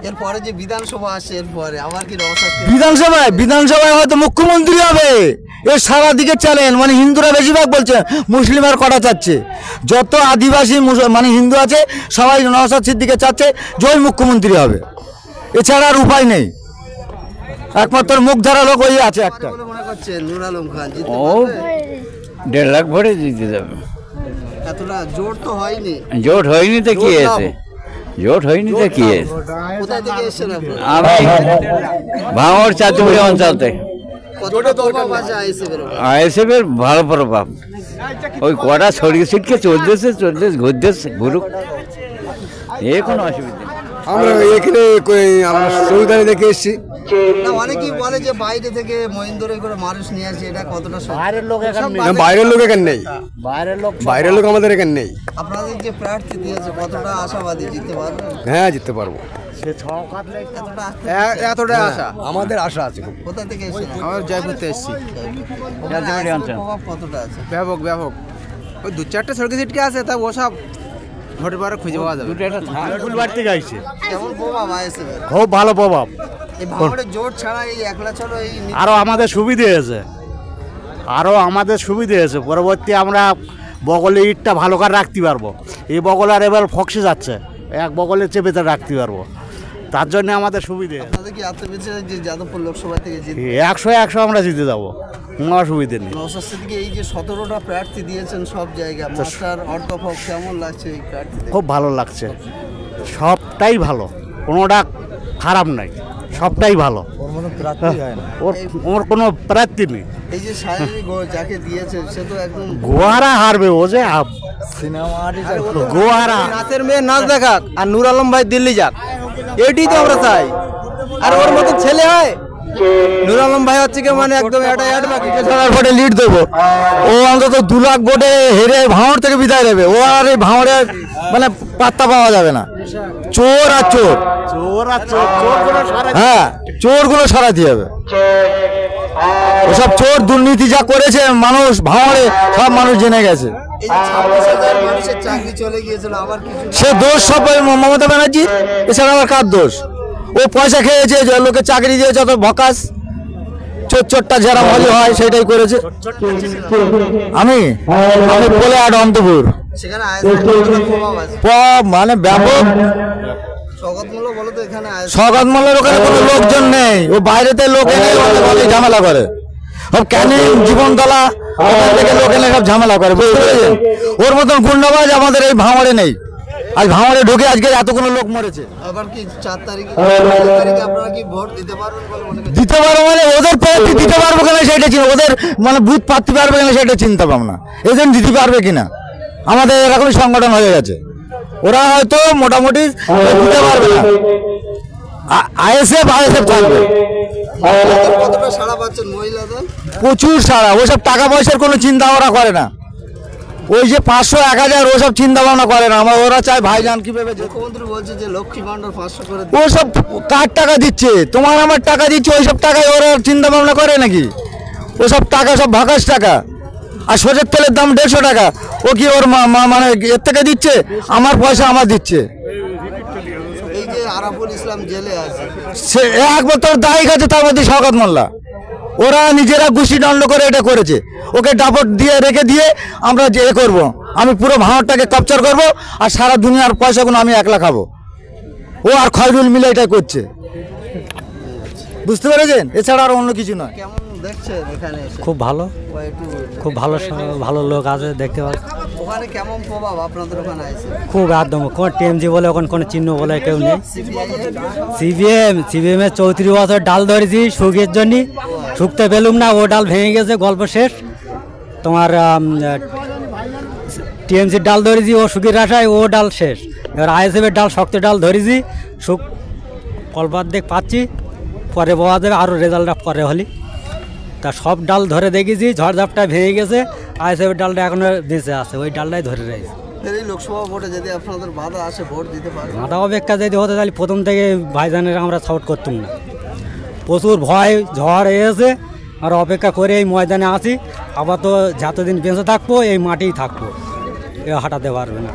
এরপরে যে বিধানসভা আসে এরপরে আবার কি বিধানসভায় হয়তো মুখ্যমন্ত্রী হবে। এর সারা দিকে চ্যালেঞ্জ, মানে হিন্দুরা বেশিরভাগ বলছে, মুসলিম আর কটা চাচ্ছে। যত আদিবাসী মানে হিন্দু আছে সবাই নওশাদ সিদ্দিকী চাচ্ছে জয় মুখ্যমন্ত্রী হবে, এছাড়া আর উপায় নেই। একমাত্র মুখ ধরা লোক ওই আছে একটা। মনে করছে নূর আলম খান ও 1.5 লাখ ভোটে জিতে যাবে। এতটা জোর তো হয়নি। জোট হয়নি তো কি আছে, জোট হয়নি তো কি আছে। কোথায় থেকে এসেছেন আপনি? আমি ভাঙড় চাতুপুরি অঞ্চলতে। কতটা প্রভাব আছে আইএসএফের ভালো প্রভাব, ওই কটা ছড়িয়ে ছিটকে চলতেছে ঘুরতেছে ঘুরুক, এ কোনো অসুবিধা নেই। আমরা এখানে আমরা সংবিধানে দেখে এসেছি। অনেকেই বলে যে বাইরে থেকে মহিন্দরে করে মানুষ নিয়ে আসে, এটা কতটা বাইরের লোক এখানে নেই, বাইরের লোক আমাদের এখানে নেই। আপনাদের যে প্রার্থী দিয়েছে কতটা আশাবাদী জিততে পারবে? হ্যাঁ, জিততে পারবো, এতটা আশা আমাদের আশা আছে। কোথা থেকে এসেছেন? আমরা জয়পুর থেকে এসেছি। প্রভাব কতটা আছে? ব্যাপক ওই 2-4টা সরকারি সিটকে আছে, তা ওসব ভোটের পরে খুঁজে পাওয়া যাবে। ফুলবাড়ি থেকে আইছে। কেমন প্রভাব আছে? খুব ভালো প্রভাব। এই ভাঙড়ে জোট ছাড়া এই একলা চলো এই আরো আমাদের সুবিধে আছে, পরবর্তী আমরা বগলে ইটটা ভালো করে রাখতে পারবো। এই বগলে আর এবার ফক্সে যাচ্ছে, এক বগলে চেপে রাখতে পারবো, তার জন্য আমাদের সুবিধে। আপনাদের কি আত্মবিশ্বাস যে যাদবপুর লোকসভা থেকে জিতবে? 100 আমরা জিতে যাবো, কোনো অসুবিধে নেই। নওশাদ সিদ্দিকী এই যে 17টা প্রার্থী দিয়েছেন সব জায়গায়, মাস্টার অর্থফক কেমন লাগছে এই প্রার্থী? খুব ভালো লাগছে, সবটাই ভালো, কোনোটা খারাপ নাই, সবটাই ভালো। ওর কোনো প্রার্থী নেই। এই যে শারীরিক যাকে দিয়েছে সে তো একদম গোয়ারা হারবে, ও যে গোয়ারা। নাচের মেয়ে নাচ দেখাক আর নূর আলম ভাই দিল্লি যাক, এটাই তো আমরা চাই। আর ওর মতো ছেলে হয় নূর আলম ভাই হচ্ছে কি মানে একদম ভোটে লিড দেবো। ও অন্তত 2 লাখ ভোটে হেরে ভাঙড় থেকে বিদায় দেবে। ও আর এই ভাঙড়ে মানে পাত্তা পাওয়া যাবে না। চোর আর চোর, হ্যাঁ, চোরগুলো সরাতে হবে। ওসব চোর দুর্নীতি যা করেছে মানুষ ভাঙড়ে, সব মানুষ জেনে গেছে। সে দোষ সব মমতা ব্যানার্জি, এছাড়া আবার কার দোষ? ও পয়সা খেয়েছে, লোকে চাকরি দিয়েছে, যত ভকাস চোরটা যারা মজা হয় সেটাই করেছে। আমি বলে আর অন্তপুর মানে ব্যাপক সগত মোল্লার ওখানে কোনো লোকজন নেই, ও বাইরেতে লোক এনে ঝামেলা করে। ক্যানিং জীবনতলা থেকে লোক এনে সব ঝামেলা করে, বুঝতে পেরেছেন? ওর মতন গুন্ডাবাজ আমাদের এই ভাঙড়ে নেই। আজ ভাঙড়ে ঢুকে আজকে এতগুলো লোক মরেছে। আবার কি 4 তারিখে আপনারা কি ভোট দিতে পারবেন? দিতে পারবো মানে ওদের প্রার্থী দিতে পারবো কিনা সেটা চিন্তা, ওদের মানে বুথ পাততে পারবে কিনা সেটা চিন্তা ভাবনা, এজেন্ট দিতে পারবে কিনা। আমাদের এরকমই সংগঠন হয়ে গেছে, ওরা হয়তো মোটামুটি দিতে পারবে না। আইএসএফ থাকবে। প্রচুর সারা, ওসব টাকা পয়সার কোনো চিন্তা ওরা করে না। ওই যে 500-1000 ওসব চিন্তা ভাবনা করে না। ওরা চায় ভাইজান কিভাবে। মুখ্যমন্ত্রী বলছে যে লক্ষ্মী ভান্ডার 500 করে, ওসব কার টাকা দিচ্ছে? তোমার আমার টাকা দিচ্ছে, ওইসব টাকায় ওরা চিন্তা ভাবনা করে নাকি? ওসব টাকা সব ভাকাস টাকা। আর সরষের তেলের দাম 150 টাকা, ও কি ওর মানে এর থেকে দিচ্ছে? আমার পয়সা আমার দিচ্ছে। এই যে আরাফুল ইসলাম জেলে আছে, সে একবার তোর দায়ী আছে, তার মধ্যে শওকত মোল্লা। ওরা নিজেরা গুষ্টি দণ্ড করে এটা করেছে। ওকে ডাপট দিয়ে রেখে দিয়ে আমরা যে করব, আমি পুরো ভাঙড়টাকে ক্যাপচার করব, আর সারা দুনিয়ার পয়সাগুলো আমি একলা খাবো। ও আর খয়রুল মিলে এটা করছে, বুঝতে পেরেছেন? এছাড়া আর অন্য কিছু নয়। কেমন দেখছেন এখানে? খুব ভালো, খুব ভালো, ভালো লোক আছে দেখতে পাচ্ছি। ওখানে কেমন প্রভাব আপনাদের ওখানে আছে? খুব একদম, কোন টিএমজি বলে ওখানে কোনো চিহ্ন বলে কেউ নেই। সিপিএম এর 34 বছর ডাল ধরেছি সুখের জন্য, শুকতে পেলুম না, ও ডাল ভেঙে গেছে, গল্প শেষ। তোমার টিএমসির ডাল ধরেছি, ও সুখের আশায়, ও ডাল শেষ। এবার আইএসএফের ডাল, শক্ত ডাল ধরেছি, সুখ কল্পার দেখ পাচ্ছি, পরে পাওয়া যাবে, আরও রেজাল্টটা পরে হলি। তা সব ডাল ধরে দেখেছি, ঝড়ঝাপটা ভেঙে গেছে, আইএসএফের ডালটা এখনো বেঁচে আছে, ওই ডালটাই ধরে রয়েছে। এই লোকসভা ভোটে যদি আপনাদের বাধা আসে ভোট দিতে পারবেন? বাধা অপেক্ষা যদি হতে, তাহলে প্রথম থেকে ভাইজানের আমরা সাপোর্ট করতাম না। প্রচুর ভয় ঝড় এসেছে, আর অপেক্ষা করে এই ময়দানে আসি। আবার তো যতদিন বেঁচে থাকবো এই মাটিই থাকবো, এ হাঁটাতে পারবে না।